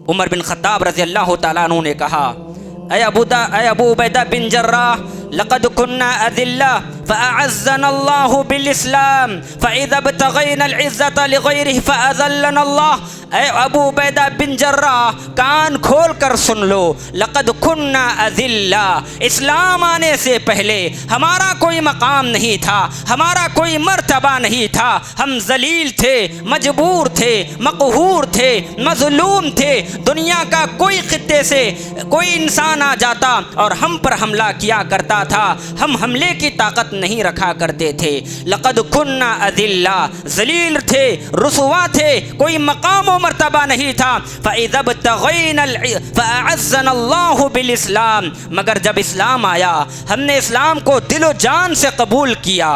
عمر بن خطاب رضی اللہ تعالیٰ عنہ نے کہا، اے ابو عبیدہ بن جراح، لقد كنا أذلة فأعزنا الله بالإسلام فإذا ابتغينا العزة لغيره فأذلنا الله۔ اے ابو عبیدہ بن جراح، کان کھول کر سن لو، لقد كنا أذلة، اسلام آنے سے پہلے ہمارا کوئی مقام نہیں تھا، ہمارا کوئی مرتبہ نہیں تھا، ہم ذلیل تھے، مجبور تھے، مقہور تھے، مظلوم تھے۔ دنیا کا کوئی خطے سے کوئی انسان آ جاتا اور ہم پر حملہ کیا کرتا تھا، ہم حملے کی طاقت نہیں رکھا کرتے تھے۔ لقد كنا أذلة، ذلیل تھے، رسوا تھے، کوئی مقام و مرتبہ نہیں تھا۔ فإذا ابتغينا فأعزنا الله بالإسلام، مگر جب اسلام آیا، ہم نے اسلام کو دل و جان سے قبول کیا۔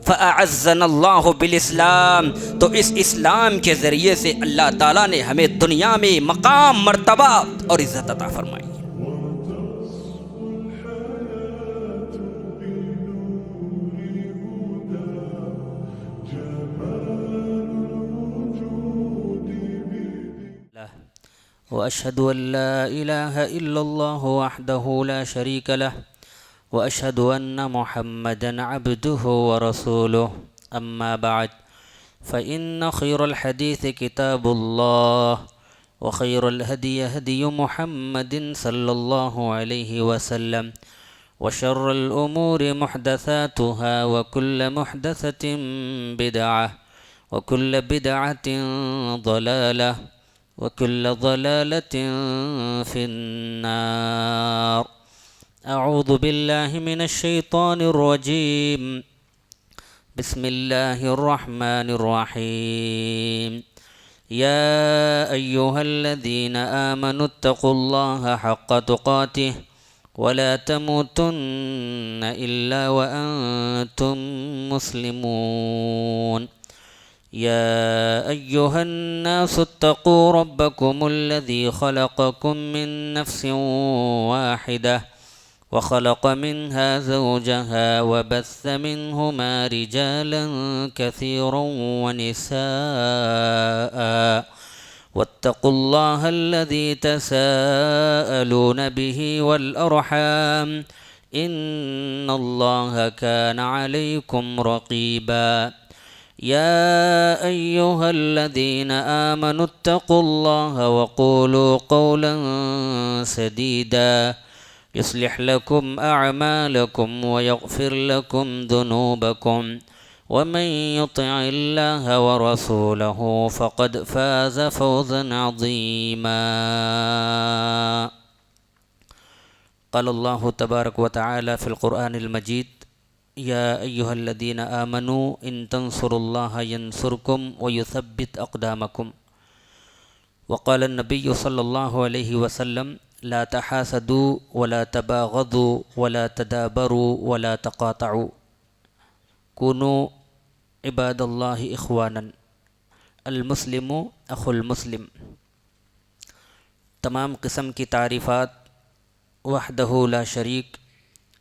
فأعزنا اللہ بالاسلام، تو اس اسلام کے ذریعے سے اللہ تعالیٰ نے ہمیں دنیا میں مقام، مرتبہ اور عزت عطا فرمائی۔ وأشهد أن لا إله إلا الله وحده لا شريك له وأشهد أن محمدا عبده ورسوله، أما بعد، فإن خير الحديث كتاب الله، وخير الهدي هدي محمد صلى الله عليه وسلم، وشر الأمور محدثاتها، وكل محدثة بدعة، وكل بدعة ضلالة، وكل ضلالة في النار۔ أعوذ بالله من الشيطان الرجيم، بسم الله الرحمن الرحيم۔ يا أيها الذين آمنوا اتقوا الله حق تقاته ولا تموتن إلا وأنتم مسلمون۔ يا أيها الناس اتقوا ربكم الذي خلقكم من نفس واحدة وخلق منها زوجها وبث منهما رجالا كثيرا ونساء، واتقوا الله الذي تساءلون به والأرحام، إن الله كان عليكم رقيبا۔ يا أيها الذين آمنوا اتقوا الله وقولوا قولا سديدا يصلح لكم أعمالكم ويغفر لكم ذنوبكم، ومن يطع الله ورسوله فقد فاز فوزا عظيما۔ قال الله تبارك وتعالى في القرآن المجيد، يا أيها الذين آمنوا إن تنصروا الله ينصركم ويثبت أقدامكم۔ وقال النبي صلى الله عليه وسلم، لا تحاسدوا ولا تباغضوا ولا تدابروا ولا تقاطعوا، كونوا عباد الله إخوانا، المسلم أخو المسلم۔ تمام قسم کی تعریفات وحدہ لا شریک،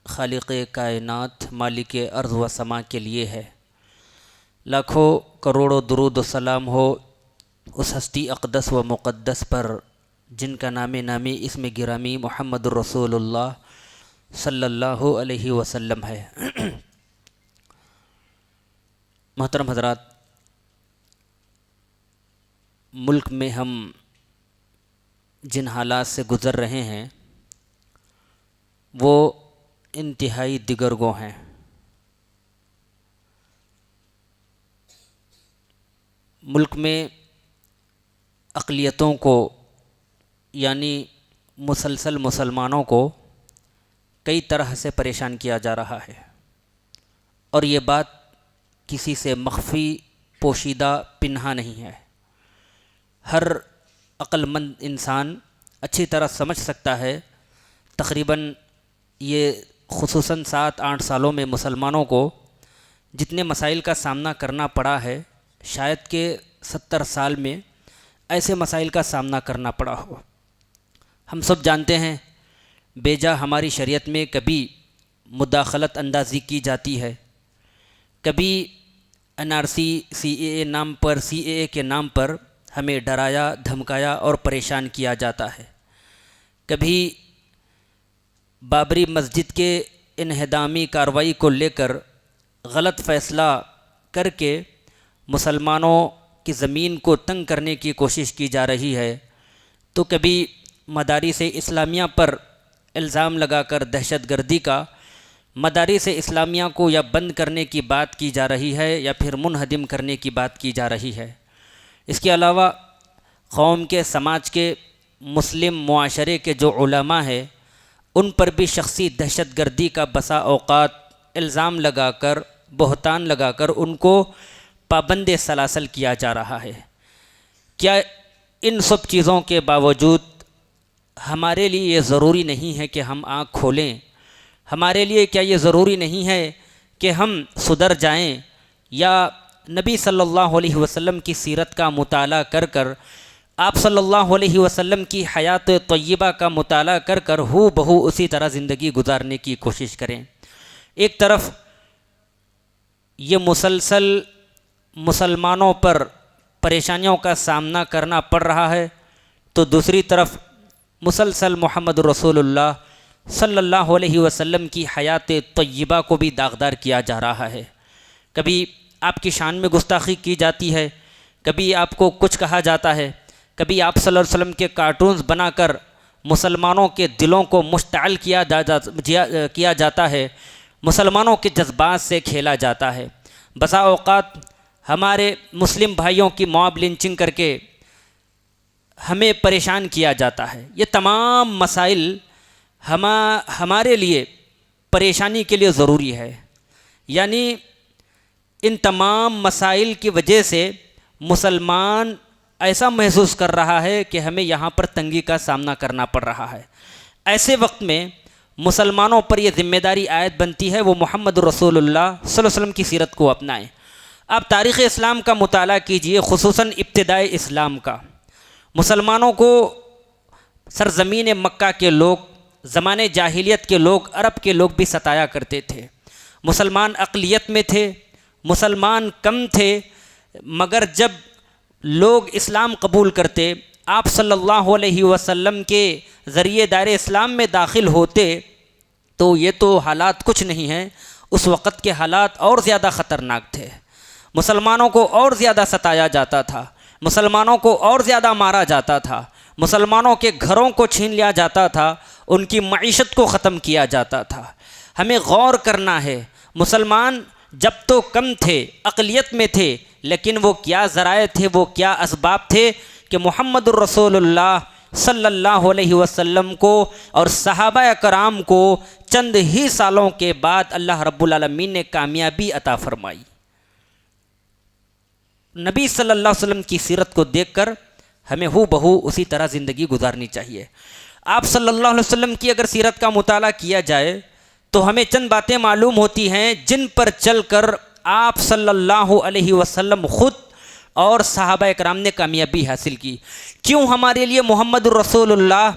خالق کائنات، مالک ارض و سما کے لیے ہے۔ لاکھوں کروڑوں درود و سلام ہو اس ہستی اقدس و مقدس پر جن کا نام نامی اسم گرامی محمد الرسول اللہ صلی اللہ علیہ وسلم ہے۔ محترم حضرات، ملک میں ہم جن حالات سے گزر رہے ہیں وہ انتہائی دیگرگوں ہیں۔ ملک میں اقلیتوں کو یعنی مسلسل مسلمانوں کو کئی طرح سے پریشان کیا جا رہا ہے، اور یہ بات کسی سے مخفی، پوشیدہ، پنہا نہیں ہے۔ ہر عقل مند انسان اچھی طرح سمجھ سکتا ہے۔ تقریباً یہ خصوصاً 7-8 سالوں میں مسلمانوں کو جتنے مسائل کا سامنا کرنا پڑا ہے، شاید کہ 70 سال میں ایسے مسائل کا سامنا کرنا پڑا ہو۔ ہم سب جانتے ہیں بیجا ہماری شریعت میں کبھی مداخلت اندازی کی جاتی ہے، کبھی NRC CAA نام پر، CAA کے نام پر ہمیں ڈرایا دھمکایا اور پریشان کیا جاتا ہے۔ کبھی بابری مسجد کے انہدامی کارروائی کو لے کر غلط فیصلہ کر کے مسلمانوں کی زمین کو تنگ کرنے کی کوشش کی جا رہی ہے، تو کبھی مدارس اسلامیہ پر الزام لگا کر دہشت گردی کا، مدارس اسلامیہ کو یا بند کرنے کی بات کی جا رہی ہے یا پھر منہدم کرنے کی بات کی جا رہی ہے۔ اس کے علاوہ قوم کے، سماج کے، مسلم معاشرے کے جو علماء ہیں ان پر بھی شخصی دہشت گردی کا بسا اوقات الزام لگا کر، بہتان لگا کر ان کو پابند سلاسل کیا جا رہا ہے۔ کیا ان سب چیزوں کے باوجود ہمارے لیے یہ ضروری نہیں ہے کہ ہم آنکھ کھولیں؟ ہمارے لیے کیا یہ ضروری نہیں ہے کہ ہم سدھر جائیں یا نبی صلی اللہ علیہ وسلم کی سیرت کا مطالعہ کر کر، آپ صلی اللہ علیہ وسلم کی حیات طیبہ کا مطالعہ کر کر ہو بہو اسی طرح زندگی گزارنے کی کوشش کریں؟ ایک طرف یہ مسلسل مسلمانوں پر پریشانیوں کا سامنا کرنا پڑ رہا ہے، تو دوسری طرف مسلسل محمد رسول اللہ صلی اللہ علیہ وسلم کی حیات طیبہ کو بھی داغدار کیا جا رہا ہے۔ کبھی آپ کی شان میں گستاخی کی جاتی ہے، کبھی آپ کو کچھ کہا جاتا ہے، کبھی آپ صلی اللہ علیہ وسلم کے کارٹونز بنا کر مسلمانوں کے دلوں کو مشتعل کیا جاتا ہے، مسلمانوں کے جذبات سے کھیلا جاتا ہے۔ بسا اوقات ہمارے مسلم بھائیوں کی موب لنچنگ کر کے ہمیں پریشان کیا جاتا ہے۔ یہ تمام مسائل ہمارے لیے پریشانی کے لیے ضروری ہے، یعنی ان تمام مسائل کی وجہ سے مسلمان ایسا محسوس کر رہا ہے کہ ہمیں یہاں پر تنگی کا سامنا کرنا پڑ رہا ہے۔ ایسے وقت میں مسلمانوں پر یہ ذمہ داری عائد بنتی ہے وہ محمد رسول اللہ صلی اللہ علیہ وسلم کی سیرت کو اپنائیں۔ آپ تاریخ اسلام کا مطالعہ کیجئے، خصوصاً ابتدائے اسلام کا۔ مسلمانوں کو سرزمین مکہ کے لوگ، زمانے جاہلیت کے لوگ، عرب کے لوگ بھی ستایا کرتے تھے۔ مسلمان اقلیت میں تھے، مسلمان کم تھے، مگر جب لوگ اسلام قبول کرتے، آپ صلی اللہ علیہ وسلم کے ذریعے دائرہ اسلام میں داخل ہوتے، تو یہ تو حالات کچھ نہیں ہیں، اس وقت کے حالات اور زیادہ خطرناک تھے۔ مسلمانوں کو اور زیادہ ستایا جاتا تھا، مسلمانوں کو اور زیادہ مارا جاتا تھا، مسلمانوں کے گھروں کو چھین لیا جاتا تھا، ان کی معیشت کو ختم کیا جاتا تھا۔ ہمیں غور کرنا ہے، مسلمان جب تو کم تھے، اقلیت میں تھے، لیکن وہ کیا ذرائع تھے، وہ کیا اسباب تھے کہ محمد الرسول اللہ صلی اللہ علیہ وسلم کو اور صحابہ کرام کو چند ہی سالوں کے بعد اللہ رب العالمین نے کامیابی عطا فرمائی۔ نبی صلی اللہ علیہ وسلم کی سیرت کو دیکھ کر ہمیں ہو بہو اسی طرح زندگی گزارنی چاہیے۔ آپ صلی اللہ علیہ وسلم کی اگر سیرت کا مطالعہ کیا جائے تو ہمیں چند باتیں معلوم ہوتی ہیں جن پر چل کر آپ صلی اللہ علیہ وسلم خود اور صحابہ کرام نے کامیابی حاصل کی۔ کیوں ہمارے لیے محمد الرسول اللہ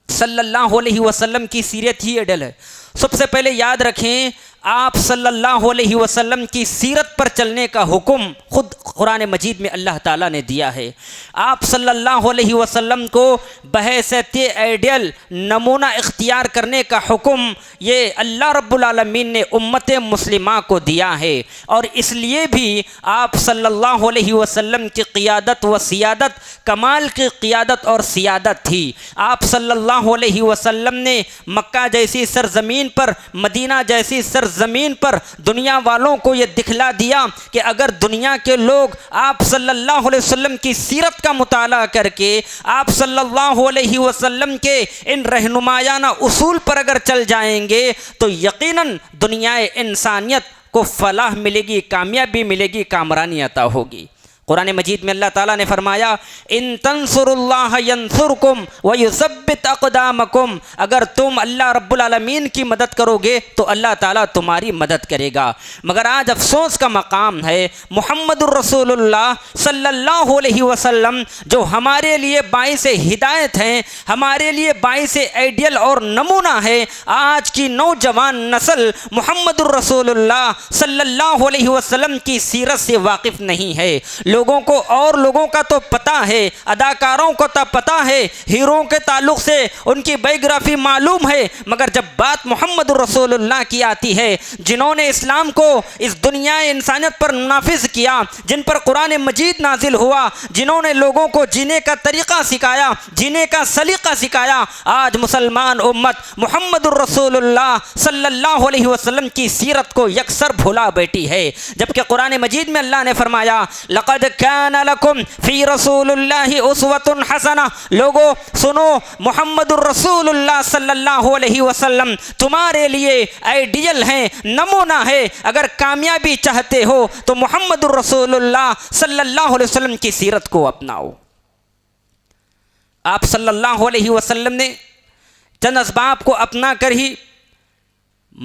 صلی اللہ علیہ وسلم کی سیرت ہی اڈل ہے؟ سب سے پہلے یاد رکھیں، آپ صلی اللہ علیہ وسلم کی سیرت پر چلنے کا حکم خود قرآن مجید میں اللہ تعالیٰ نے دیا ہے۔ آپ صلی اللہ علیہ وسلم کو بحیثیت آئیڈیل نمونہ اختیار کرنے کا حکم یہ اللہ رب العالمین نے امت مسلمہ کو دیا ہے، اور اس لیے بھی آپ صلی اللہ علیہ وسلم کی قیادت و سیادت کمال کی قیادت اور سیادت تھی۔ آپ صلی اللہ علیہ وسلم نے مکہ جیسی سرزمین پر، مدینہ جیسی سرزمین پر دنیا والوں کو یہ دکھلا دیا کہ اگر دنیا کے لوگ آپ صلی اللہ علیہ وسلم کی سیرت کا مطالعہ کر کے آپ صلی اللہ علیہ وسلم کے ان رہنمایانہ اصول پر اگر چل جائیں گے تو یقیناً دنیا انسانیت کو فلاح ملے گی، کامیابی ملے گی، کامرانی عطا ہوگی۔ قرآن مجید میں اللہ تعالیٰ نے فرمایا ان تنصروا اللہ ینصرکم ویثبت اقدامکم، اگر تم اللہ رب العالمین کی مدد کرو گے تو اللہ تعالیٰ تمہاری مدد کرے گا۔ مگر آج افسوس کا مقام ہے، محمد الرسول اللہ صلی اللہ علیہ وسلم جو ہمارے لیے باعث ہدایت ہیں، ہمارے لیے باعث آئیڈیل اور نمونہ ہے، آج کی نوجوان نسل محمد الرسول اللہ صلی اللہ علیہ وسلم کی سیرت سے واقف نہیں ہے۔ لوگوں کو اور لوگوں کا تو پتہ ہے، اداکاروں کو تو پتہ ہے، ہیروں کے تعلق سے ان کی بائیوگرافی معلوم ہے، مگر جب بات محمد رسول اللہ کی آتی ہے، جنہوں نے اسلام کو اس دنیا انسانیت پر نافذ کیا، جن پر قرآن مجید نازل ہوا، جنہوں نے لوگوں کو جینے کا طریقہ سکھایا، جینے کا سلیقہ سکھایا، آج مسلمان امت محمد الرسول اللہ صلی اللہ علیہ وسلم کی سیرت کو یکسر بھلا بیٹھی ہے، جبکہ قرآن مجید میں اللہ نے فرمایا لقد کان لکم فی رسول اللہ اسوۃ حسنہ، لوگو سنو محمد الرسول اللہ صلی اللہ علیہ وسلم تمہارے لیے آئیڈیل ہیں، نمونہ ہے، اگر کامیابی چاہتے ہو تو محمد الرسول اللہ صلی اللہ علیہ وسلم کی سیرت کو اپناؤ۔ آپ صلی اللہ علیہ وسلم نے چند اسباب کو اپنا کر ہی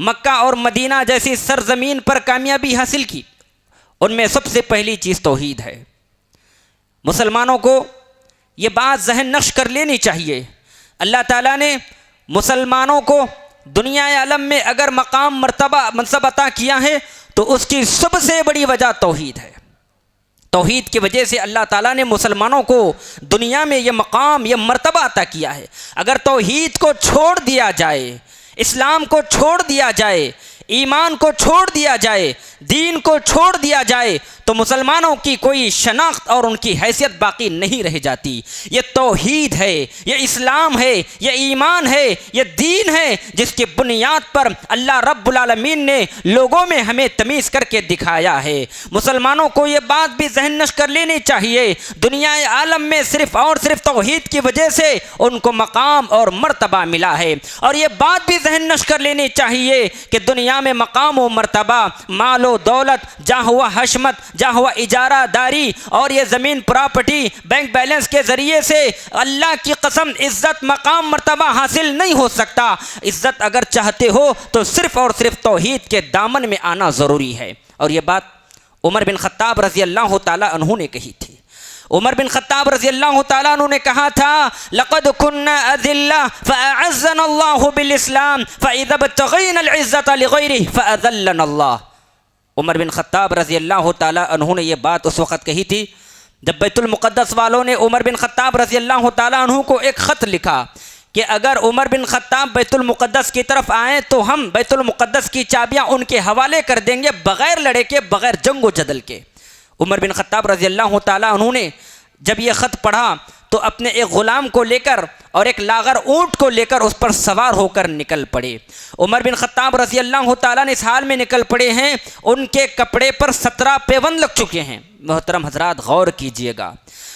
مکہ اور مدینہ جیسی سرزمین پر کامیابی حاصل کی۔ ان میں سب سے پہلی چیز توحید ہے۔ مسلمانوں کو یہ بات ذہن نشر کر لینی چاہیے، اللہ تعالیٰ نے مسلمانوں کو دنیا عالم میں اگر مقام مرتبہ منصب عطا کیا ہے تو اس کی سب سے بڑی وجہ توحید ہے۔ توحید کی وجہ سے اللہ تعالیٰ نے مسلمانوں کو دنیا میں یہ مقام یہ مرتبہ عطا کیا ہے۔ اگر توحید کو چھوڑ دیا جائے، اسلام کو چھوڑ دیا جائے، ایمان کو چھوڑ دیا جائے، دین کو چھوڑ دیا جائے تو مسلمانوں کی کوئی شناخت اور ان کی حیثیت باقی نہیں رہ جاتی۔ یہ توحید ہے، یہ اسلام ہے، یہ ایمان ہے، یہ دین ہے جس کی بنیاد پر اللہ رب العالمین نے لوگوں میں ہمیں تمیز کر کے دکھایا ہے۔ مسلمانوں کو یہ بات بھی ذہن نشر کر لینی چاہیے، دنیا عالم میں صرف اور صرف توحید کی وجہ سے ان کو مقام اور مرتبہ ملا ہے، اور یہ بات بھی ذہن نشر کر لینی چاہیے کہ دنیا میں مقام و مرتبہ، مال و دولت، جہاں ہوا حشمت، جہاں ہوا اجارہ داری اور یہ زمین پراپرٹی بینک بیلنس کے ذریعے سے اللہ کی قسم عزت مقام مرتبہ حاصل نہیں ہو سکتا۔ عزت اگر چاہتے ہو تو صرف اور صرف توحید کے دامن میں آنا ضروری ہے، اور یہ بات عمر بن خطاب رضی اللہ تعالیٰ عنہ نے کہی تھی۔ عمر بن خطاب رضی اللہ تعالیٰ عنہ نے کہا تھا لقد كنا اذلہ فاعزنا اللہ بالاسلام فاذا ابتغینا العزة لغیرہ فاذلنا اللہ۔ عمر بن خطاب رضی اللہ تعالیٰ عنہ نے یہ بات اس وقت کہی تھی جب بیت المقدس والوں نے عمر بن خطاب رضی اللہ تعالیٰ عنہ کو ایک خط لکھا کہ اگر عمر بن خطاب بیت المقدس کی طرف آئیں تو ہم بیت المقدس کی چابیاں ان کے حوالے کر دیں گے، بغیر لڑے کے، بغیر جنگ و جدل کے۔ عمر بن خطاب رضی اللہ تعالیٰ عنہ نے جب یہ خط پڑھا تو اپنے ایک غلام کو لے کر اور ایک لاغر اونٹ کو لے کر اس پر سوار ہو کر نکل پڑے۔ عمر بن خطاب رضی اللہ تعالیٰ نے اس حال میں نکل پڑے ہیں ان کے کپڑے پر 17 پیوند لگ چکے ہیں۔ محترم حضرات غور کیجئے گا،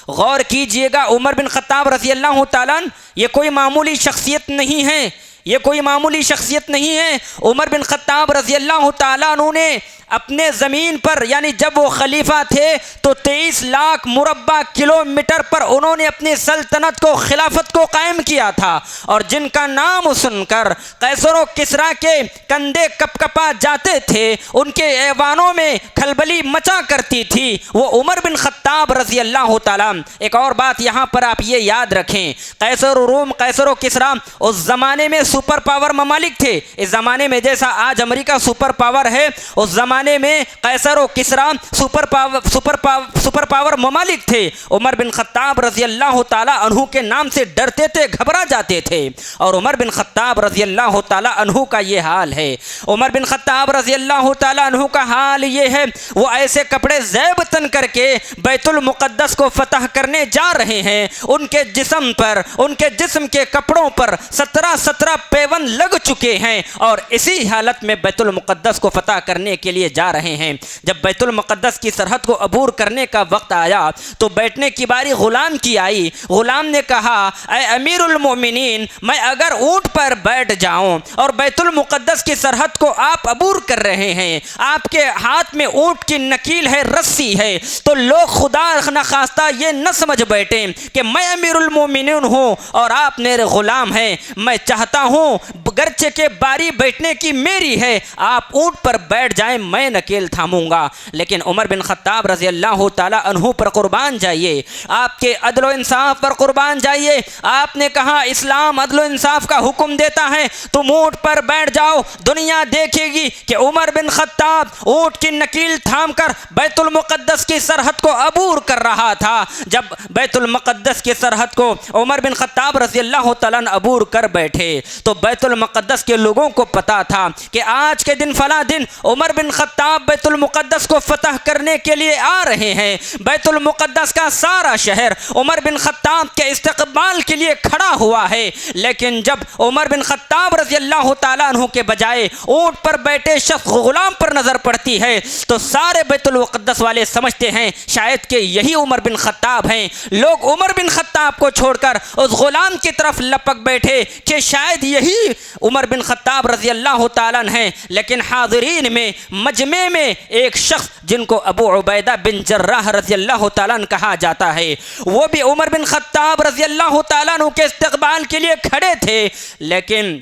غور کیجئے گا، عمر بن خطاب رضی اللہ تعالیٰ یہ کوئی معمولی شخصیت نہیں ہے، یہ کوئی معمولی شخصیت نہیں ہے۔ عمر بن خطاب رضی اللہ تعالیٰ عنہ نے اپنے زمین پر، یعنی جب وہ خلیفہ تھے تو 23 لاکھ مربع کلومیٹر پر انہوں نے اپنی سلطنت کو، خلافت کو قائم کیا تھا، اور جن کا نام سن کر قیصر و کسریٰ کے کندھے کپ کپا جاتے تھے، ان کے ایوانوں میں کھلبلی مچا کرتی تھی، وہ عمر بن خطاب رضی اللہ تعالیٰ۔ ایک اور بات یہاں پر آپ یہ یاد رکھیں، قیصر و روم، قیصر و کسریٰ اس زمانے میں سپر پاور ممالک تھے۔ اس زمانے میں جیسا آج امریکہ سپر پاور ہے، اس زمانے میں قیصر و کسریٰ سپر پاور ممالک تھے۔ عمر بن خطاب رضی اللہ تعالیٰ عنہ کے نام سے ڈرتے تھے، گھبرا جاتے تھے، اور عمر بن خطاب رضی اللہ تعالیٰ عنہ کا یہ حال ہے۔ عمر بن خطاب رضی اللہ تعالیٰ عنہ کا حال یہ ہے، وہ ایسے کپڑے زیب تن کر کے بیت المقدس کو فتح کرنے جا رہے ہیں، ان کے جسم پر، ان کے جسم کے کپڑوں پر 17 پیوند لگ چکے ہیں، اور اسی حالت میں بیت المقدس کو فتح کرنے کے لیے جا رہے ہیں۔ جب بیت المقدس کی سرحد کو عبور کرنے کا وقت آیا تو بیٹھنے کی باری غلام کی آئی۔ غلام نے کہا اے امیر المومنین، میں اگر اونٹ پر بیٹھ جاؤں اور بیت المقدس کی سرحد کو آپ عبور کر رہے ہیں، آپ کے ہاتھ میں اونٹ کی نکیل ہے، رسی ہے، تو لوگ خدا نخواستہ یہ نہ سمجھ بیٹھیں کہ میں امیر المومنین ہوں اور آپ میرے غلام ہیں۔ میں چاہتا ہوں گرچہ کہ باری بیٹھنے کی میری ہے، آپ اونٹ پر بیٹھ جائیں، میں نکیل تھاموں گا۔ لیکن عمر بن خطاب رضی اللہ تعالیٰ عنہ پر قربان جائیے، آپ کے عدل و انصاف پر قربان جائیے۔ آپ نے کہا اسلام عدل و انصاف کا حکم دیتا ہے، تم اونٹ پر بیٹھ جاؤ، دنیا دیکھے گی کہ عمر بن خطاب اونٹ کی نکیل تھام کر بیت المقدس کی سرحد کو عبور کر رہا تھا۔ جب بیت المقدس کی سرحد کو عمر بن خطاب رضی اللہ تعالیٰ عنہ عبور کر بیٹھے تو بیت المقدس کے لوگوں کو پتا تھا کہ آج کے دن فلاں دن عمر بن خطاب بیت المقدس کو فتح کرنے کے لیے آ رہے ہیں۔ بیت المقدس کا سارا شہر عمر بن خطاب کے استقبال کے لیے کھڑا ہوا ہے، لیکن جب عمر بن خطاب رضی اللہ تعالیٰ عنہ کے بجائے اونٹ پر بیٹھے شخص غلام پر نظر پڑتی ہے تو سارے بیت المقدس والے سمجھتے ہیں شاید کہ یہی عمر بن خطاب ہیں۔ لوگ عمر بن خطاب کو چھوڑ کر اس غلام کی طرف لپک بیٹھے کہ شاید یہی عمر بن خطاب رضی اللہ تعالیٰ عنہ ہیں، لیکن حاضرین میں مجمع میں ایک شخص جن کو ابو عبیدہ بن جراح رضی اللہ تعالیٰ عنہ کہا جاتا ہے، وہ بھی عمر بن خطاب رضی اللہ تعالیٰ عنہ کے استقبال کے لیے کھڑے تھے۔ لیکن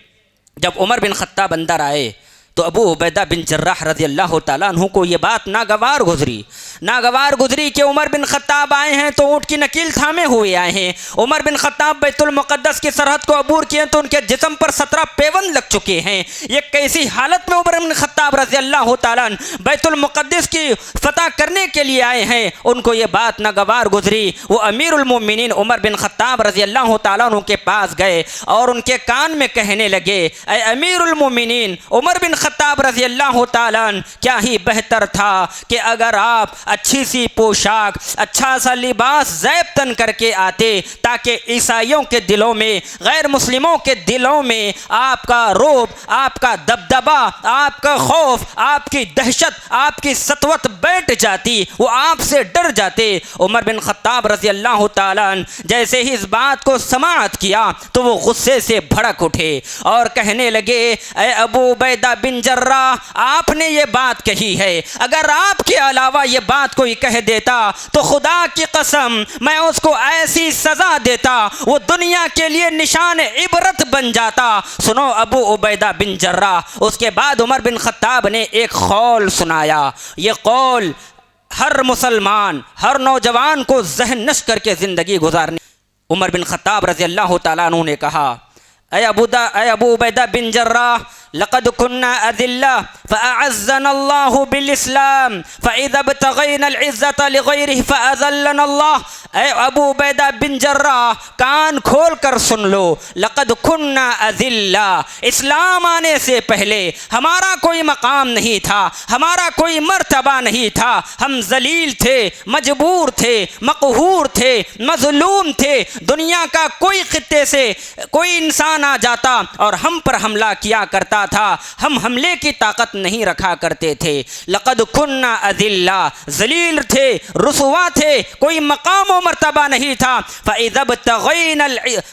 جب عمر بن خطاب اندر آئے تو ابو عبیدہ بن جراح رضی اللہ تعالیٰ عنہ کو یہ بات ناگوار گزری کہ عمر بن خطاب آئے ہیں تو اونٹ کی نکیل تھامے ہوئے آئے ہیں۔ عمر بن خطاب بیت المقدس کی سرحد کو عبور کیے تو ان کے جسم پر 17 پیوند لگ چکے ہیں۔ یہ کیسی حالت میں عمر بن خطاب رضی اللہ تعالیٰ عنہ بیت المقدس کی فتح کرنے کے لیے آئے ہیں؟ ان کو یہ بات ناگوار گزری۔ وہ امیر المومنین عمر بن خطاب رضی اللہ تعالیٰ عنہ کے پاس گئے اور ان کے کان میں کہنے لگے، اے امیر المومنین عمر بن خطاب رضی اللہ تعالیٰ عنہ، کیا ہی بہتر تھا کہ اگر آپ اچھی سی پوشاک، اچھا سا لباس زیب تن کر کے آتے تاکہ عیسائیوں کے دلوں میں، غیر مسلموں کے دلوں میں آپ کا رعب، آپ کا دبدبہ، آپ کا خوف، آپ کی دہشت، آپ کی سطوت بیٹھ جاتی، وہ آپ سے ڈر جاتے۔ عمر بن خطاب رضی اللہ تعالیٰ عنہ جیسے ہی اس بات کو سماعت کیا تو وہ غصے سے بھڑک اٹھے اور کہنے لگے، اے ابو عبیدہ بن جراح، آپ نے یہ بات کہی ہے، اگر آپ کے علاوہ یہ بات کوئی کہہ دیتا تو خدا کی قسم میں اس کو ایسی سزا دیتا وہ دنیا کے لیے نشان عبرت بن جاتا۔ سنو ابو عبیدہ بن جراح۔ اس کے بعد عمر بن خطاب نے ایک قول سنایا۔ یہ قول ہر مسلمان، ہر نوجوان کو ذہن نشر کر کے زندگی گزارنی۔ عمر بن خطاب رضی اللہ تعالیٰ عنہ نے کہا، اے ابو عبیدہ بن جراح، لقد كنا أذلة فأعزنا الله بالإسلام فإذا ابتغينا العزة لغيره فأذلنا الله۔ اے ابو عبیدہ بن جراح کان کھول کر سن لو، لقد كنا أذلة، اسلام آنے سے پہلے ہمارا کوئی مقام نہیں تھا، ہمارا کوئی مرتبہ نہیں تھا، ہم ذلیل تھے، مجبور تھے، مقہور تھے، مظلوم تھے۔ دنیا کا کوئی خطے سے کوئی انسان آ جاتا اور ہم پر حملہ کیا کرتا تھا، ہم حملے کی طاقت نہیں رکھا کرتے تھے۔ لقد كنا أذلة، ذلیل تھے، رسوا تھے، کوئی مقام و مرتبہ نہیں تھا۔ فإذا ابتغينا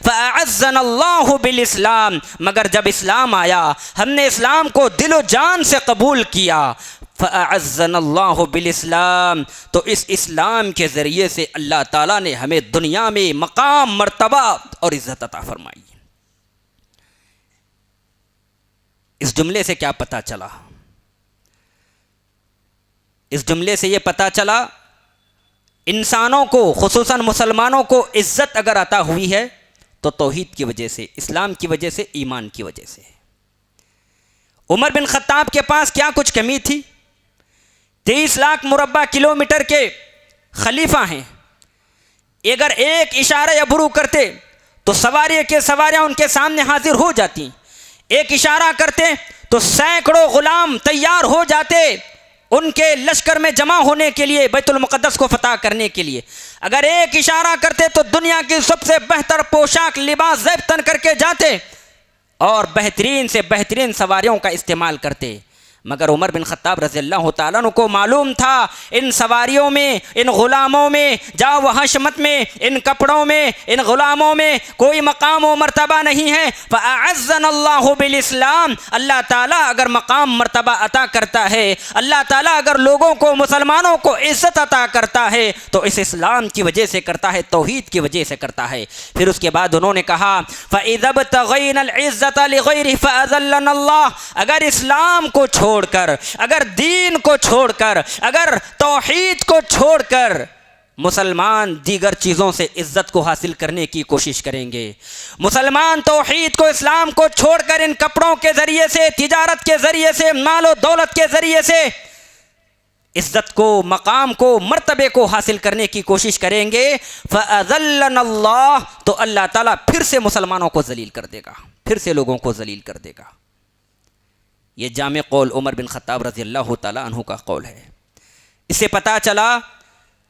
فأعزنا الله بالإسلام، مگر جب اسلام آیا ہم نے اسلام کو دل و جان سے قبول کیا۔ فأعزنا الله بالإسلام، تو اس اسلام کے ذریعے سے اللہ تعالیٰ نے ہمیں دنیا میں مقام، مرتبہ اور عزت عطا فرمائی۔ اس جملے سے کیا پتہ چلا؟ اس جملے سے یہ پتہ چلا انسانوں کو، خصوصاً مسلمانوں کو عزت اگر عطا ہوئی ہے تو توحید کی وجہ سے، اسلام کی وجہ سے، ایمان کی وجہ سے۔ عمر بن خطاب کے پاس کیا کچھ کمی تھی؟ 23 لاکھ مربع کلومیٹر کے خلیفہ ہیں، اگر ایک اشارہ عبرو کرتے تو سواریاں ان کے سامنے حاضر ہو جاتی، ایک اشارہ کرتے تو سینکڑوں غلام تیار ہو جاتے ان کے لشکر میں جمع ہونے کے لیے، بیت المقدس کو فتح کرنے کے لیے۔ اگر ایک اشارہ کرتے تو دنیا کی سب سے بہتر پوشاک، لباس زیب تن کر کے جاتے اور بہترین سے بہترین سواریوں کا استعمال کرتے۔ مگر عمر بن خطاب رضی اللہ تعالیٰ عنہ کو معلوم تھا ان سواریوں میں، ان غلاموں میں، جاؤ و حشمت میں، ان کپڑوں میں، ان غلاموں میں کوئی مقام و مرتبہ نہیں ہے۔ فأعزنا اللہ بالاسلام، اللہ تعالیٰ اگر مقام مرتبہ عطا کرتا ہے، اللہ تعالیٰ اگر لوگوں کو، مسلمانوں کو عزت عطا کرتا ہے تو اس اسلام کی وجہ سے کرتا ہے، توحید کی وجہ سے کرتا ہے۔ پھر اس کے بعد انہوں نے کہا فَإِذَا ابْتَغَيْنَا الْعِزَّةَ لِغَيْرِهِ فَأَذَلَّنَا اللَّهُ، اگر اسلام کو چھوڑ چھوڑ کر، اگر دین کو چھوڑ کر، اگر توحید کو چھوڑ کر مسلمان دیگر چیزوں سے عزت کو حاصل کرنے کی کوشش کریں گے، مسلمان توحید کو، اسلام کو چھوڑ کر ان کپڑوں کے ذریعے سے، تجارت کے ذریعے سے، مال و دولت کے ذریعے سے عزت کو، مقام کو، مرتبے کو حاصل کرنے کی کوشش کریں گے، فَأَذَلَّنَا اللَّهُ، تو اللہ تعالیٰ پھر سے مسلمانوں کو ذلیل کر دے گا، پھر سے لوگوں کو ذلیل کر دے گا۔ یہ جامع قول عمر بن خطاب رضی اللہ تعالیٰ عنہ کا قول ہے۔ اس سے پتہ چلا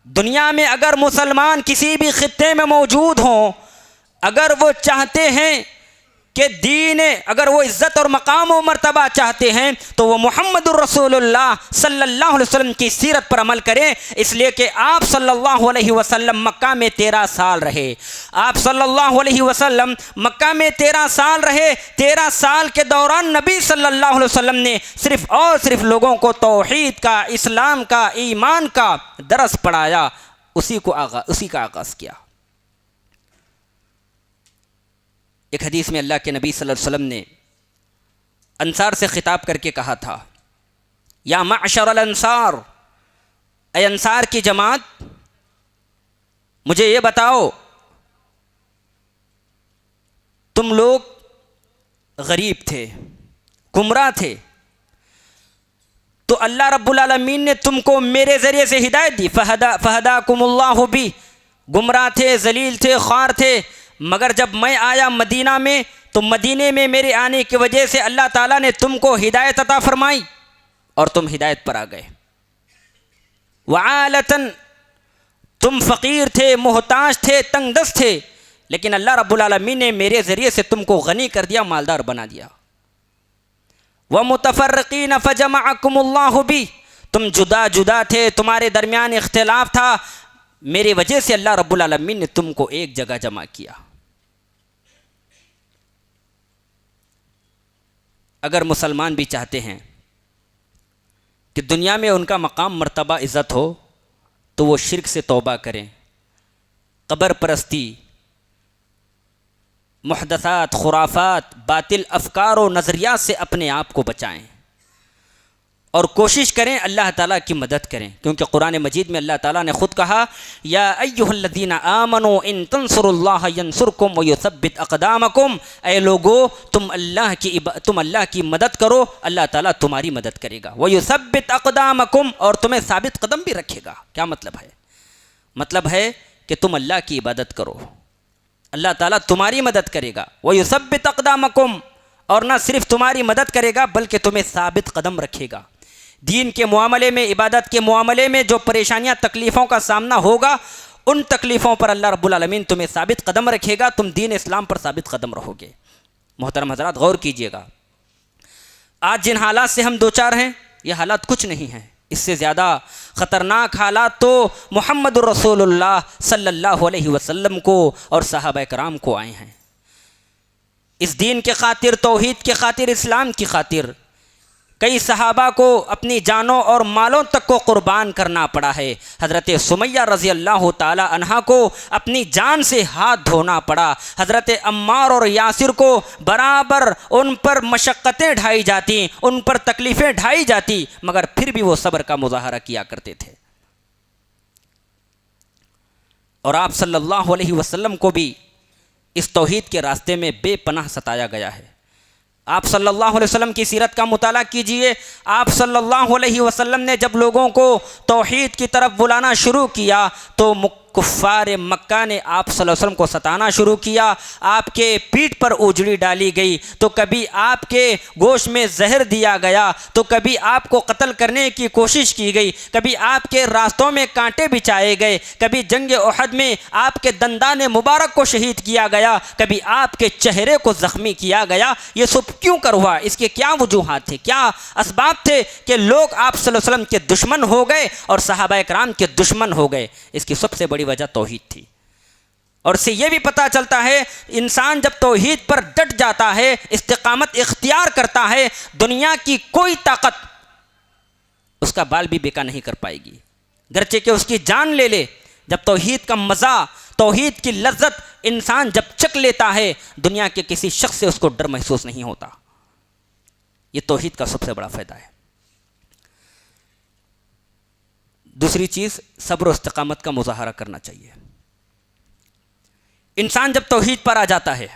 دنیا میں اگر مسلمان کسی بھی خطے میں موجود ہوں، اگر وہ چاہتے ہیں کہ دین، اگر وہ عزت اور مقام و مرتبہ چاہتے ہیں تو وہ محمد الرسول اللہ صلی اللہ علیہ وسلم کی سیرت پر عمل کریں، اس لیے کہ آپ صلی اللہ علیہ وسلم مکہ میں 13 سال رہے، آپ صلی اللہ علیہ وسلم مکہ میں 13 سال رہے۔ 13 سال کے دوران نبی صلی اللہ علیہ وسلم نے صرف اور صرف لوگوں کو توحید کا، اسلام کا، ایمان کا درس پڑھایا، اسی کا آغاز کیا۔ ایک حدیث میں اللہ کے نبی صلی اللہ علیہ وسلم نے انصار سے خطاب کر کے کہا تھا، یا معشر الانصار، اے انصار کی جماعت، مجھے یہ بتاؤ تم لوگ غریب تھے، گمراہ تھے، تو اللہ رب العالمین نے تم کو میرے ذریعے سے ہدایت دی، فہداکم اللہ بی، گمراہ تھے، ذلیل تھے، خوار تھے، مگر جب میں آیا مدینہ میں تو مدینے میں میرے آنے کی وجہ سے اللہ تعالیٰ نے تم کو ہدایت عطا فرمائی اور تم ہدایت پر آ گئے۔ وعالتاً، تم فقیر تھے، محتاج تھے، تنگ دست تھے، لیکن اللہ رب العالمین نے میرے ذریعے سے تم کو غنی کر دیا، مالدار بنا دیا۔ ومتفرقین فجمعکم اللہ بی، تم جدا جدا تھے، تمہارے درمیان اختلاف تھا، میری وجہ سے اللہ رب العالمین نے تم کو ایک جگہ جمع کیا۔ اگر مسلمان بھی چاہتے ہیں کہ دنیا میں ان کا مقام، مرتبہ، عزت ہو تو وہ شرک سے توبہ کریں، قبر پرستی، محدثات، خرافات، باطل افکار و نظریات سے اپنے آپ کو بچائیں اور کوشش کریں اللہ تعالیٰ کی مدد کریں، کیونکہ قرآن مجید میں اللہ تعالیٰ نے خود کہا، یا ایھا الذین آمنوا ان تنصروا اللہ ینصرکم ویثبت اقدامکم، اے لوگو تم اللہ کی مدد کرو، اللہ تعالیٰ تمہاری مدد کرے گا، ویثبت اقدامکم، اور تمہیں ثابت قدم بھی رکھے گا۔ کیا مطلب ہے؟ مطلب ہے کہ تم اللہ کی عبادت کرو، اللہ تعالیٰ تمہاری مدد کرے گا، ویثبت اقدامکم، اور نہ صرف تمہاری مدد کرے گا بلکہ تمہیں ثابت قدم رکھے گا۔ دین کے معاملے میں، عبادت کے معاملے میں جو پریشانیاں، تکلیفوں کا سامنا ہوگا، ان تکلیفوں پر اللہ رب العالمین تمہیں ثابت قدم رکھے گا، تم دین اسلام پر ثابت قدم رہو گے۔ محترم حضرات، غور کیجئے گا، آج جن حالات سے ہم دوچار ہیں یہ حالات کچھ نہیں ہیں، اس سے زیادہ خطرناک حالات تو محمد الرسول اللہ صلی اللہ علیہ وسلم کو اور صحابہ کرام کو آئے ہیں۔ اس دین کے خاطر، توحید کے خاطر، اسلام کی خاطر کئی صحابہ کو اپنی جانوں اور مالوں تک کو قربان کرنا پڑا ہے۔ حضرت سمیہ رضی اللہ تعالی عنہا کو اپنی جان سے ہاتھ دھونا پڑا، حضرت عمار اور یاسر کو برابر ان پر مشقتیں ڈھائی جاتی، ان پر تکلیفیں ڈھائی جاتی، مگر پھر بھی وہ صبر کا مظاہرہ کیا کرتے تھے۔ اور آپ صلی اللہ علیہ وسلم کو بھی اس توحید کے راستے میں بے پناہ ستایا گیا ہے۔ آپ صلی اللہ علیہ وسلم کی سیرت کا مطالعہ کیجئے، آپ صلی اللہ علیہ وسلم نے جب لوگوں کو توحید کی طرف بلانا شروع کیا تو کفار مکہ نے آپ صلی اللہ علیہ وسلم کو ستانا شروع کیا، آپ کے پیٹھ پر اجڑی ڈالی گئی، تو کبھی آپ کے گوشت میں زہر دیا گیا، تو کبھی آپ کو قتل کرنے کی کوشش کی گئی، کبھی آپ کے راستوں میں کانٹے بچھائے گئے، کبھی جنگ احد میں آپ کے دندان مبارک کو شہید کیا گیا، کبھی آپ کے چہرے کو زخمی کیا گیا۔ یہ سب کیوں کر ہوا؟ اس کے کیا وجوہات تھے، کیا اسباب تھے کہ لوگ آپ صلی اللہ علیہ وسلم کے دشمن ہو گئے اور صحابہ کرام کے دشمن ہو گئے؟ اس کی سب سے بڑی وجہ توحید تھی۔ اور اس سے یہ بھی پتہ چلتا ہے انسان جب توحید پر ڈٹ جاتا ہے، استقامت اختیار کرتا ہے، دنیا کی کوئی طاقت اس کا بال بھی بیکا نہیں کر پائے گی، گرچہ کہ اس کی جان لے لے۔ جب توحید کا مزہ، توحید کی لذت انسان جب چکھ لیتا ہے، دنیا کے کسی شخص سے اس کو ڈر محسوس نہیں ہوتا۔ یہ توحید کا سب سے بڑا فائدہ ہے۔ دوسری چیز صبر و استقامت کا مظاہرہ کرنا چاہیے. انسان جب توحید پر آ جاتا ہے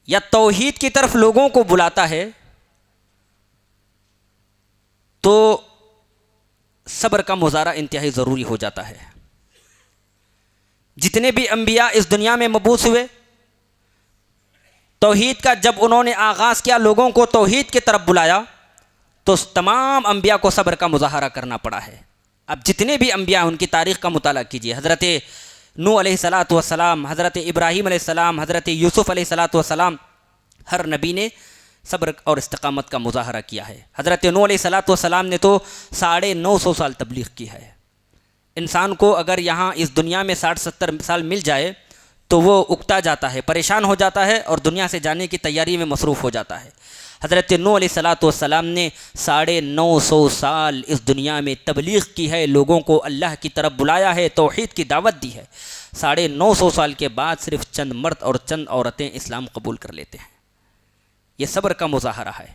یا توحید کی طرف لوگوں کو بلاتا ہے تو صبر کا مظاہرہ انتہائی ضروری ہو جاتا ہے. جتنے بھی انبیاء اس دنیا میں مبعوث ہوئے، توحید کا جب انہوں نے آغاز کیا، لوگوں کو توحید کی طرف بلایا، تو تمام انبیاء کو صبر کا مظاہرہ کرنا پڑا ہے. اب جتنے بھی انبیاء ان کی تاریخ کا مطالعہ کیجیے. حضرت نوح علیہ الصلاۃ والسلام، حضرت ابراہیم علیہ السلام، حضرت یوسف علیہ الصلاۃ والسلام، ہر نبی نے صبر اور استقامت کا مظاہرہ کیا ہے. حضرت نوح علیہ الصلاۃ والسلام نے تو 950 سال تبلیغ کی ہے. انسان کو اگر یہاں اس دنیا میں 60-70 سال مل جائے تو وہ اکتا جاتا ہے، پریشان ہو جاتا ہے اور دنیا سے جانے کی تیاری میں مصروف ہو جاتا ہے. حضرت نوح علیہ الصلاۃ والسلام نے 950 سال اس دنیا میں تبلیغ کی ہے، لوگوں کو اللہ کی طرف بلایا ہے، توحید کی دعوت دی ہے. 950 سال کے بعد صرف چند مرد اور چند عورتیں اسلام قبول کر لیتے ہیں. یہ صبر کا مظاہرہ ہے.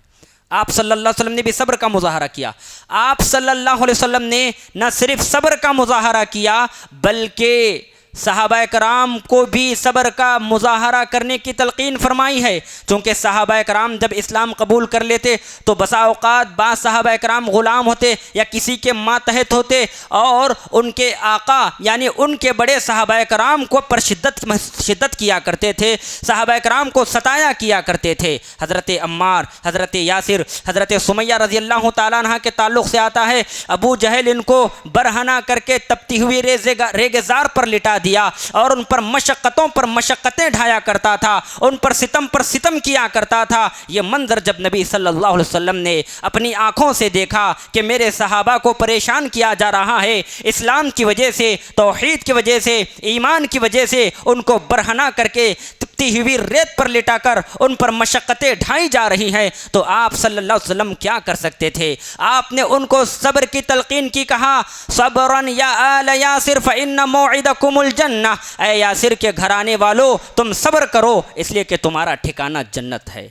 آپ صلی اللہ علیہ وسلم نے بھی صبر کا مظاہرہ کیا. آپ صلی اللہ علیہ وسلم نے نہ صرف صبر کا مظاہرہ کیا بلکہ صحابہ کرام کو بھی صبر کا مظاہرہ کرنے کی تلقین فرمائی ہے. چونکہ صحابہ کرام جب اسلام قبول کر لیتے تو بسا اوقات بعض صحابہ کرام غلام ہوتے یا کسی کے ماتحت ہوتے اور ان کے آقا یعنی ان کے بڑے صحابہ کرام کو پر شدت کیا کرتے تھے، صحابہ کرام کو ستایا کیا کرتے تھے. حضرت عمار، حضرت یاسر، حضرت سمیہ رضی اللہ تعالیٰ عنہ کے تعلق سے آتا ہے ابو جہل ان کو برہنہ کر کے تپتی ہوئی ریگزار پر لٹا دیا اور ان پر مشقتوں پر مشقتیں ڈھایا کرتا تھا، ان پر ستم کیا کرتا تھا. یہ منظر جب نبی صلی اللہ علیہ وسلم نے اپنی آنکھوں سے دیکھا کہ میرے صحابہ کو پریشان کیا جا رہا ہے، اسلام کی وجہ سے، توحید کی وجہ سے، ایمان کی وجہ سے ان کو برہنہ کر کے تپتی ہوئی ریت پر لٹا کر ان پر مشقتیں ڈھائی جا رہی ہیں، تو آپ صلی اللہ علیہ وسلم کیا کر سکتے تھے؟ آپ نے ان کو صبر کی تلقین کی، کہا صبرن یا آل یاسر فإن موعدکم الجنہ، اے یاسر کے گھرانے والو تم صبر کرو اس لیے کہ تمہارا ٹھکانہ جنت ہے.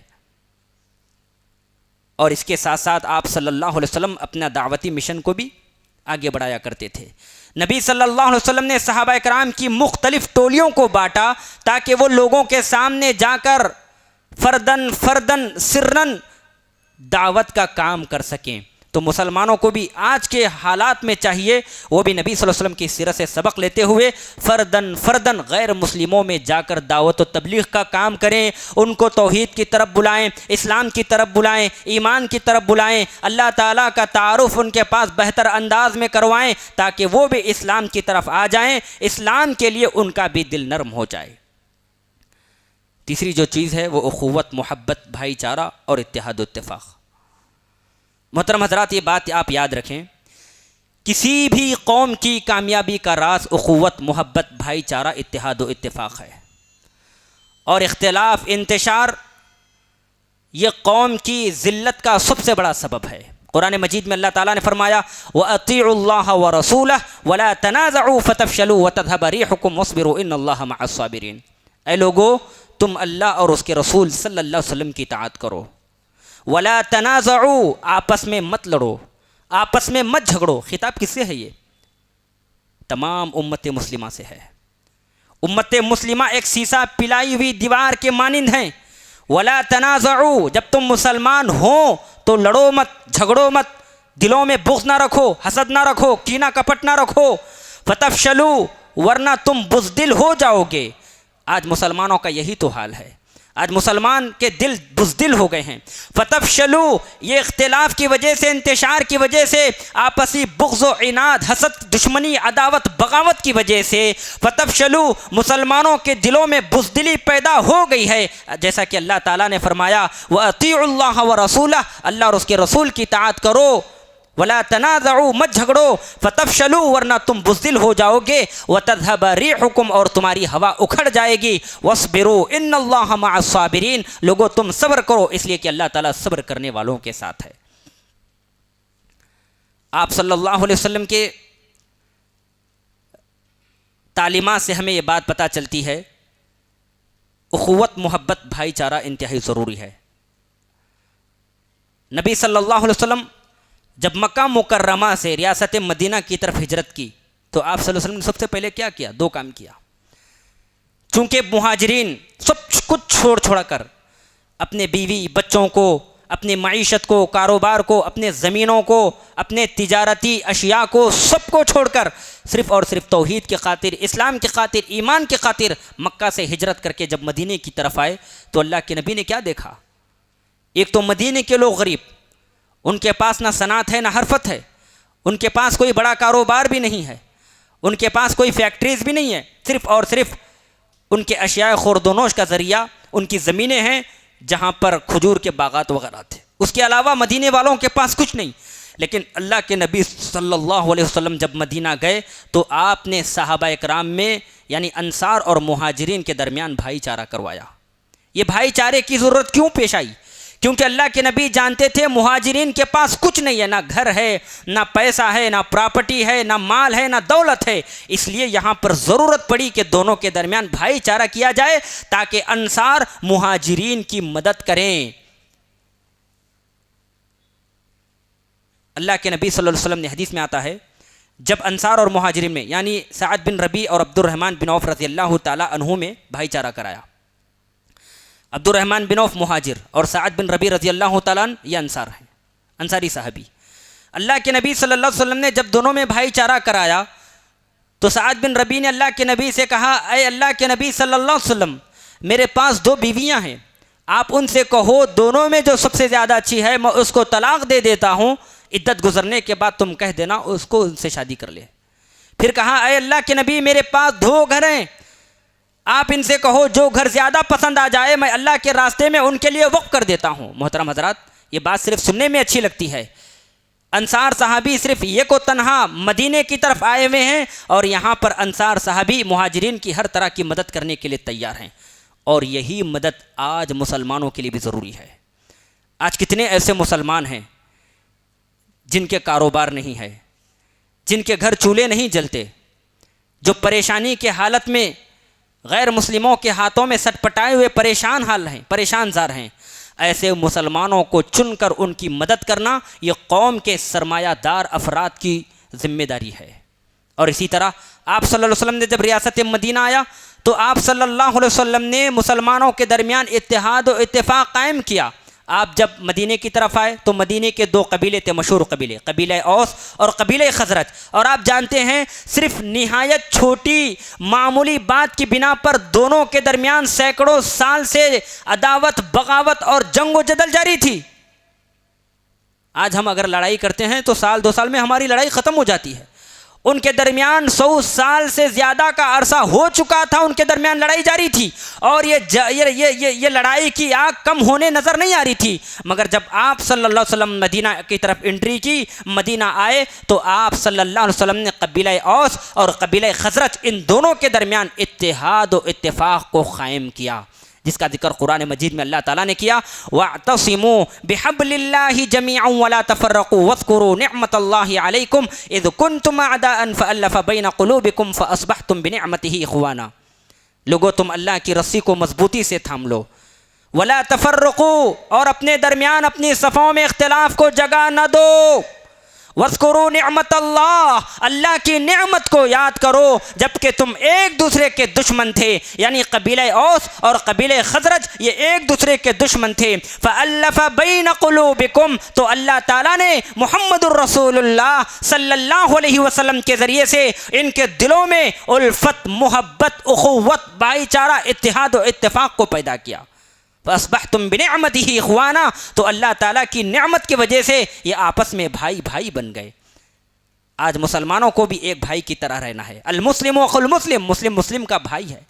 اور اس کے ساتھ ساتھ آپ صلی اللہ علیہ وسلم اپنا دعوتی مشن کو بھی آگے بڑھایا کرتے تھے. نبی صلی اللہ علیہ وسلم نے صحابہ کرام کی مختلف ٹولیوں کو بانٹا تاکہ وہ لوگوں کے سامنے جا کر فردن سرن دعوت کا کام کر سکیں. تو مسلمانوں کو بھی آج کے حالات میں چاہیے وہ بھی نبی صلی اللہ علیہ وسلم کی سیرت سے سبق لیتے ہوئے فردن غیر مسلموں میں جا کر دعوت و تبلیغ کا کام کریں، ان کو توحید کی طرف بلائیں، اسلام کی طرف بلائیں، ایمان کی طرف بلائیں، اللہ تعالیٰ کا تعارف ان کے پاس بہتر انداز میں کروائیں تاکہ وہ بھی اسلام کی طرف آ جائیں، اسلام کے لیے ان کا بھی دل نرم ہو جائے. تیسری جو چیز ہے وہ اخوت، محبت، بھائی چارہ اور اتحاد و اتفاق. محترم حضرات، یہ بات آپ یاد رکھیں، کسی بھی قوم کی کامیابی کا راز اخوت، محبت، بھائی چارہ، اتحاد و اتفاق ہے. اور اختلاف، انتشار یہ قوم کی ذلت کا سب سے بڑا سبب ہے. قرآن مجید میں اللہ تعالیٰ نے فرمایا وَأَطِيعُوا اللَّهَ وَرَسُولَهُ وَلَا تَنَازَعُوا فَتَفْشَلُوا وَتَذْهَبَ رِيحُكُمْ وَاصْبِرُوا إِنَّ اللَّهَ مَعَ الصَّابِرِينَ. اے لوگو تم اللہ اور اس کے رسول صلی اللہ علیہ وسلم کی اطاعت کرو. ولا تنازعوا، آپس میں مت لڑو، آپس میں مت جھگڑو. خطاب کس سے ہے؟ یہ تمام امت مسلمہ سے ہے. امت مسلمہ ایک سیسا پلائی ہوئی دیوار کے مانند ہیں. ولا تنازعوا، جب تم مسلمان ہو تو لڑو مت، جھگڑو مت، دلوں میں بغض نہ رکھو، حسد نہ رکھو، کینہ کپٹ نہ رکھو. فتفشلوا، ورنہ تم بزدل ہو جاؤ گے. آج مسلمانوں کا یہی تو حال ہے، آج مسلمان کے دل بزدل ہو گئے ہیں. فتفشلوا، یہ اختلاف کی وجہ سے، انتشار کی وجہ سے، آپسی بغض و عناد، حسد، دشمنی، عداوت، بغاوت کی وجہ سے فتفشلوا، مسلمانوں کے دلوں میں بزدلی پیدا ہو گئی ہے. جیسا کہ اللہ تعالیٰ نے فرمایا وَأَطِيعُوا اللَّهَ وَرَسُولَهُ، اللہ اور اس کے رسول کی اطاعت کرو. ولا تنازعوا، مت جھگڑو. فتفشلوا، ورنہ تم بزدل ہو جاؤ گے. وتذهب ريحكم، اور تمہاری ہوا اکھڑ جائے گی. واصبروا ان اللہ مع الصابرین، لوگو تم صبر کرو اس لیے کہ اللہ تعالیٰ صبر کرنے والوں کے ساتھ ہے. آپ صلی اللہ علیہ وسلم کے تعلیمات سے ہمیں یہ بات پتہ چلتی ہے اخوت، محبت، بھائی چارہ انتہائی ضروری ہے. نبی صلی اللہ علیہ وسلم جب مکہ مکرمہ سے ریاست مدینہ کی طرف ہجرت کی تو آپ صلی اللہ علیہ وسلم نے سب سے پہلے کیا کیا؟ 2 کام کیا. چونکہ مہاجرین سب کچھ چھوڑ کر اپنے بیوی بچوں کو، اپنی معیشت کو، کاروبار کو، اپنے زمینوں کو، اپنے تجارتی اشیاء کو، سب کو چھوڑ کر صرف اور صرف توحید کی خاطر، اسلام کی خاطر، ایمان کی خاطر مکہ سے ہجرت کر کے جب مدینے کی طرف آئے تو اللہ کے نبی نے کیا دیکھا؟ ایک تو مدینے کے لوگ غریب، ان کے پاس نہ صنعت ہے نہ حرفت ہے، ان کے پاس کوئی بڑا کاروبار بھی نہیں ہے، ان کے پاس کوئی فیکٹریز بھی نہیں ہے، صرف اور صرف ان کے اشیاء خورد و نوش کا ذریعہ ان کی زمینیں ہیں جہاں پر کھجور کے باغات وغیرہ تھے. اس کے علاوہ مدینے والوں کے پاس کچھ نہیں. لیکن اللہ کے نبی صلی اللہ علیہ وسلم جب مدینہ گئے تو آپ نے صحابہ اکرام میں یعنی انصار اور مہاجرین کے درمیان بھائی چارہ کروایا. یہ بھائی چارے کی ضرورت کیوں پیش آئی؟ کیونکہ اللہ کے نبی جانتے تھے مہاجرین کے پاس کچھ نہیں ہے، نہ گھر ہے، نہ پیسہ ہے، نہ پراپرٹی ہے، نہ مال ہے، نہ دولت ہے. اس لیے یہاں پر ضرورت پڑی کہ دونوں کے درمیان بھائی چارہ کیا جائے تاکہ انصار مہاجرین کی مدد کریں. اللہ کے نبی صلی اللہ علیہ وسلم نے حدیث میں آتا ہے جب انصار اور مہاجرین میں یعنی سعد بن ربیع اور عبد الرحمن بن عوف رضی اللہ تعالی عنہ میں بھائی چارہ کرایا. عبد الرحمن بن عوف مہاجر اور سعد بن ربیع رضی اللہ تعالیٰ عنہ یہ انصار ہیں، انصاری صحابی. اللہ کے نبی صلی اللہ علیہ وسلم نے جب دونوں میں بھائی چارہ کرایا تو سعد بن ربیع نے اللہ کے نبی سے کہا، اے اللہ کے نبی صلی اللہ علیہ وسلم، میرے پاس 2 بیویاں ہیں، آپ ان سے کہو دونوں میں جو سب سے زیادہ اچھی ہے میں اس کو طلاق دے دیتا ہوں، عدت گزرنے کے بعد تم کہہ دینا اس کو ان سے شادی کر لے. پھر کہا، اے اللہ کے نبی میرے پاس 2 گھر ہیں، آپ ان سے کہو جو گھر زیادہ پسند آ جائے میں اللہ کے راستے میں ان کے لیے وقف کر دیتا ہوں. محترم حضرات، یہ بات صرف سننے میں اچھی لگتی ہے. انصار صحابی صرف یہ کو تنہا مدینے کی طرف آئے ہوئے ہیں اور یہاں پر انصار صحابی مہاجرین کی ہر طرح کی مدد کرنے کے لیے تیار ہیں. اور یہی مدد آج مسلمانوں کے لیے بھی ضروری ہے. آج کتنے ایسے مسلمان ہیں جن کے کاروبار نہیں ہے، جن کے گھر چولہے نہیں جلتے، جو پریشانی کے حالت میں غیر مسلموں کے ہاتھوں میں سٹ پٹائے ہوئے پریشان زار ہیں. ایسے مسلمانوں کو چن کر ان کی مدد کرنا یہ قوم کے سرمایہ دار افراد کی ذمہ داری ہے. اور اسی طرح آپ صلی اللہ علیہ وسلم نے جب ریاست مدینہ آیا تو آپ صلی اللہ علیہ وسلم نے مسلمانوں کے درمیان اتحاد و اتفاق قائم کیا. آپ جب مدینے کی طرف آئے تو مدینے کے 2 قبیلے تھے، مشہور قبیلے، قبیلہ اوس اور قبیلہ خزرج. اور آپ جانتے ہیں صرف نہایت چھوٹی معمولی بات کی بنا پر دونوں کے درمیان سینکڑوں سال سے عداوت، بغاوت اور جنگ و جدل جاری تھی. آج ہم اگر لڑائی کرتے ہیں تو 2 سال میں ہماری لڑائی ختم ہو جاتی ہے. ان کے درمیان 100 سال سے زیادہ کا عرصہ ہو چکا تھا، ان کے درمیان لڑائی جاری تھی اور یہ لڑائی کی آگ کم ہونے نظر نہیں آ رہی تھی. مگر جب آپ صلی اللہ علیہ وسلم مدینہ کی طرف انٹری کی، مدینہ آئے تو آپ صلی اللہ علیہ وسلم نے قبیلہ اوس اور قبیلہ خزرج ان دونوں کے درمیان اتحاد و اتفاق کو قائم کیا، جس کا ذکر قرآن مجید میں اللہ تعالیٰ نے کیا. وَاعْتَصِمُوا بِحَبْلِ اللَّهِ جَمِيعًا وَلَا تَفَرَّقُوا وَاذْكُرُوا نِعْمَةَ اللَّهِ عَلَيْكُمْ إِذْ كُنْتُمْ أَعْدَاءً فَأَلَّفَ بَيْنَ قُلُوبِكُمْ فَأَصْبَحْتُمْ بِنِعْمَتِهِ إِخْوَانًا. لوگو تم اللہ کی رسی کو مضبوطی سے تھام لو. وَلَا تَفَرَّقُوا، اور اپنے درمیان اپنی صفوں میں اختلاف کو جگہ نہ دو. وَاذْكُرُوا نِعْمَةَ اللَّهِ، اللہ کی نعمت کو یاد کرو جبکہ تم ایک دوسرے کے دشمن تھے. یعنی قبیلہ اوس اور قبیلہ خزرج یہ ایک دوسرے کے دشمن تھے. فَأَلَّفَ بَيْنَ قُلُوبِكُمْ، تو اللہ تعالیٰ نے محمد الرسول اللہ صلی اللہ علیہ وسلم کے ذریعے سے ان کے دلوں میں الفت، محبت، اخوت، بھائی چارہ، اتحاد و اتفاق کو پیدا کیا. فَأَصْبَحْتُمْ بِنِعْمَتِهِ إِخْوَانًا، تو اللہ تعالیٰ کی نعمت کی وجہ سے یہ آپس میں بھائی بن گئے. آج مسلمانوں کو بھی ایک بھائی کی طرح رہنا ہے. المسلم اخو المسلم، مسلم کا بھائی ہے.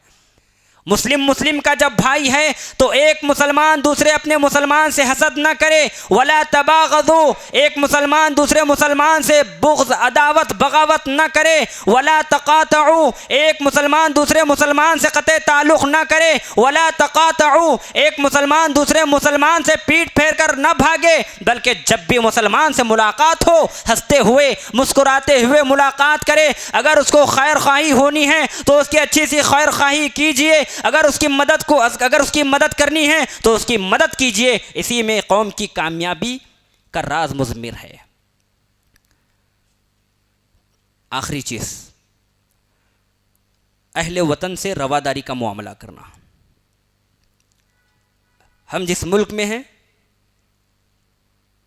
مسلم کا جب بھائی ہے تو ایک مسلمان دوسرے اپنے مسلمان سے حسد نہ کرے. ولا تباغضوا، ایک مسلمان دوسرے مسلمان سے بغض، عداوت، بغاوت نہ کرے. ولا تقاطعوا، ایک مسلمان دوسرے مسلمان سے قطع تعلق نہ کرے. ولا تقاطعوا، ایک مسلمان دوسرے مسلمان سے پیٹ پھیر کر نہ بھاگے، بلکہ جب بھی مسلمان سے ملاقات ہو ہنستے ہوئے مسکراتے ہوئے ملاقات کرے. اگر اس کو خیر خواہی ہونی ہے تو اس کی اچھی سی خیر خواہی کیجیے. اگر اس کی مدد کرنی ہے تو اس کی مدد کیجیے. اسی میں قوم کی کامیابی کا راز مضمر ہے. آخری چیز، اہل وطن سے رواداری کا معاملہ کرنا۔ ہم جس ملک میں ہیں،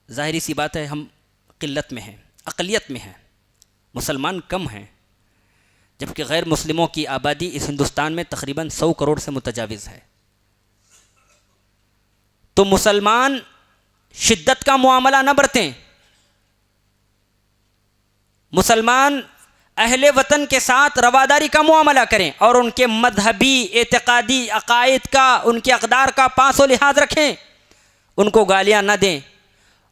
ظاہری سی بات ہے، ہم قلت میں ہیں، اقلیت میں ہیں، مسلمان کم ہیں، جبکہ غیر مسلموں کی آبادی اس ہندوستان میں تقریباً 100 کروڑ سے متجاوز ہے۔ تو مسلمان شدت کا معاملہ نہ برتیں، مسلمان اہل وطن کے ساتھ رواداری کا معاملہ کریں اور ان کے مذہبی اعتقادی عقائد کا، ان کے اقدار کا پاس و لحاظ رکھیں، ان کو گالیاں نہ دیں،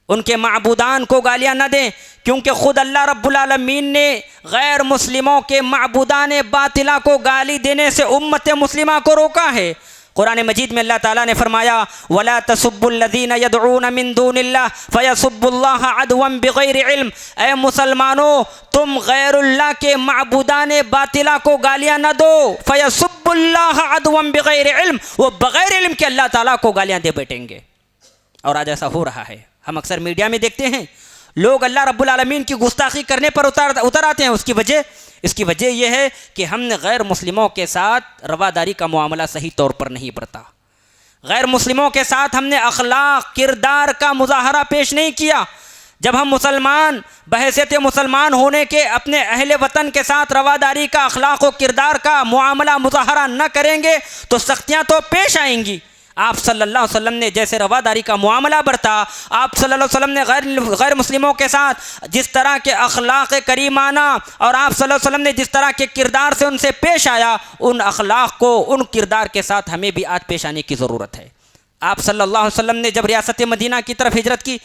ان کے معبودان کو گالیاں نہ دیں، کیونکہ خود اللہ رب العالمین نے غیر مسلموں کے معبودان باطلہ کو گالی دینے سے امت مسلمہ کو روکا ہے۔ قرآن مجید میں اللہ تعالیٰ نے فرمایا وَلَا تَسُبُّوا الَّذِينَ يَدْعُونَ مِن دُونِ اللَّهِ فَيَسُبُّوا اللَّهَ عَدْوًا بِغَيْرِ علم۔ اے مسلمانوں، تم غیر اللہ کے معبودان باطلہ کو گالیاں نہ دو، فَيَسُبُّوا اللَّهَ عَدْوًا بِغَيْرِ علم، وہ بغیر علم کے اللہ تعالیٰ کو گالیاں دے بیٹھیں گے۔ اور آج ایسا ہو رہا ہے، ہم اکثر میڈیا میں دیکھتے ہیں لوگ اللہ رب العالمین کی گستاخی کرنے پر اتر آتے ہیں۔ اس کی وجہ یہ ہے کہ ہم نے غیر مسلموں کے ساتھ رواداری کا معاملہ صحیح طور پر نہیں برتا، غیر مسلموں کے ساتھ ہم نے اخلاق کردار کا مظاہرہ پیش نہیں کیا۔ جب ہم مسلمان بحیثیت مسلمان ہونے کے اپنے اہل وطن کے ساتھ رواداری کا، اخلاق و کردار کا معاملہ مظاہرہ نہ کریں گے تو سختیاں تو پیش آئیں گی۔ آپ صلی اللہ علیہ وسلم نے جیسے رواداری کا معاملہ برتا، آپ صلی اللہ علیہ وسلم نے غیر مسلموں کے ساتھ جس طرح کے اخلاق کریمانہ اور آپ صلی اللہ علیہ وسلم نے جس طرح کے کردار سے ان سے پیش آیا، ان اخلاق کو، ان کردار کے ساتھ ہمیں بھی آج پیش آنے کی ضرورت ہے۔ آپ صلی اللہ علیہ وسلم نے جب ریاست مدینہ کی طرف ہجرت کی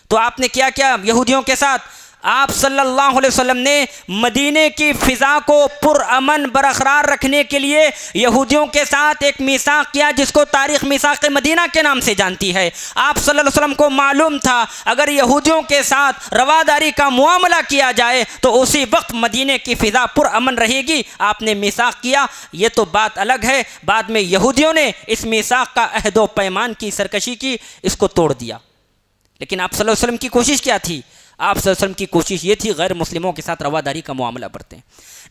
تو آپ نے کیا کیا یہودیوں کے ساتھ؟ آپ صلی اللہ علیہ وسلم نے مدینے کی فضا کو پرامن برقرار رکھنے کے لیے یہودیوں کے ساتھ ایک میثاق کیا، جس کو تاریخ میثاق مدینہ کے نام سے جانتی ہے۔ آپ صلی اللہ علیہ وسلم کو معلوم تھا اگر یہودیوں کے ساتھ رواداری کا معاملہ کیا جائے تو اسی وقت مدینے کی فضا پرامن رہے گی۔ آپ نے میثاق کیا، یہ تو بات الگ ہے، بعد میں یہودیوں نے اس میثاق کا عہد و پیمان کی سرکشی کی، اس کو توڑ دیا۔ لیکن آپ صلی اللہ علیہ وسلم کی کوشش کیا تھی؟ آپ صلی اللہ علیہ وسلم کی کوشش یہ تھی غیر مسلموں کے ساتھ رواداری کا معاملہ برتیں۔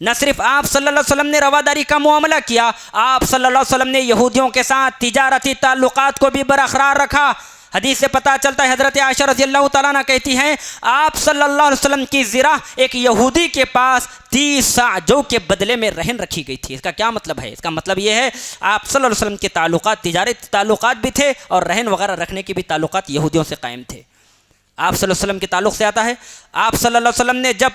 نہ صرف آپ صلی اللہ علیہ وسلم نے رواداری کا معاملہ کیا، آپ صلی اللہ علیہ وسلم نے یہودیوں کے ساتھ تجارتی تعلقات کو بھی برقرار رکھا۔ حدیث سے پتہ چلتا ہے، حضرت عائشہ رضی اللہ تعالیٰ عنہ کہتی ہیں آپ صلی اللہ علیہ وسلم کی زرہ ایک یہودی کے پاس 30 صاع جو کے بدلے میں رہن رکھی گئی تھی۔ اس کا کیا مطلب ہے؟ اس کا مطلب یہ ہے آپ صلی اللہ علیہ وسلم کے تعلقات، تجارتی تعلقات بھی تھے اور رہن وغیرہ رکھنے کے بھی تعلقات یہودیوں سے قائم تھے۔ آپ صلی اللہ علیہ وسلم کے تعلق سے آتا ہے، آپ صلی اللہ علیہ وسلم نے جب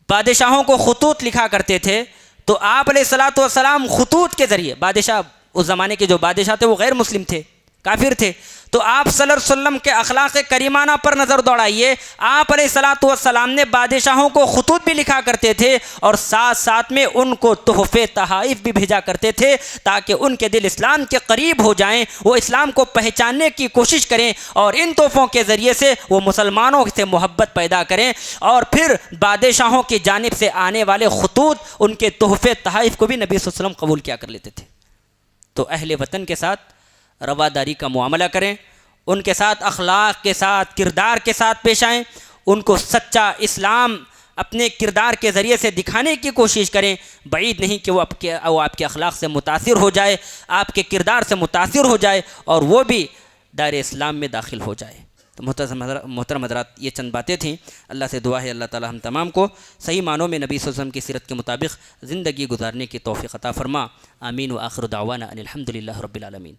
بادشاہوں کو خطوط لکھا کرتے تھے تو آپ علیہ الصلوۃ والسلام خطوط کے ذریعے، بادشاہ اس زمانے کے جو بادشاہ تھے وہ غیر مسلم تھے، کافر تھے، تو آپ صلی اللہ علیہ وسلم کے اخلاق کریمانہ پر نظر دوڑائیے۔ آپ علیہ الصلوۃ والسلام نے بادشاہوں کو خطوط بھی لکھا کرتے تھے اور ساتھ ساتھ میں ان کو تحفے تحائف بھی بھیجا کرتے تھے تاکہ ان کے دل اسلام کے قریب ہو جائیں، وہ اسلام کو پہچاننے کی کوشش کریں اور ان تحفوں کے ذریعے سے وہ مسلمانوں سے محبت پیدا کریں، اور پھر بادشاہوں کی جانب سے آنے والے خطوط، ان کے تحفے تحائف کو بھی نبی صلی اللہ علیہ وسلم قبول کیا کر لیتے تھے۔ تو اہل وطن کے ساتھ رواداری کا معاملہ کریں، ان کے ساتھ اخلاق کے ساتھ، کردار کے ساتھ پیش آئیں، ان کو سچا اسلام اپنے کردار کے ذریعے سے دکھانے کی کوشش کریں۔ بعید نہیں کہ وہ آپ کے اخلاق سے متاثر ہو جائے، آپ کے کردار سے متاثر ہو جائے اور وہ بھی دائرہ اسلام میں داخل ہو جائے۔ تو محترم حضرات، یہ چند باتیں تھیں۔ اللہ سے دعا ہے اللہ تعالی ہم تمام کو صحیح معنوں میں نبی صلی اللہ علیہ وسلم کی سیرت کے مطابق زندگی گزارنے کی توفیق عطا فرما۔ آمین و آخر دعوانا ان الحمد للہ رب العالمین۔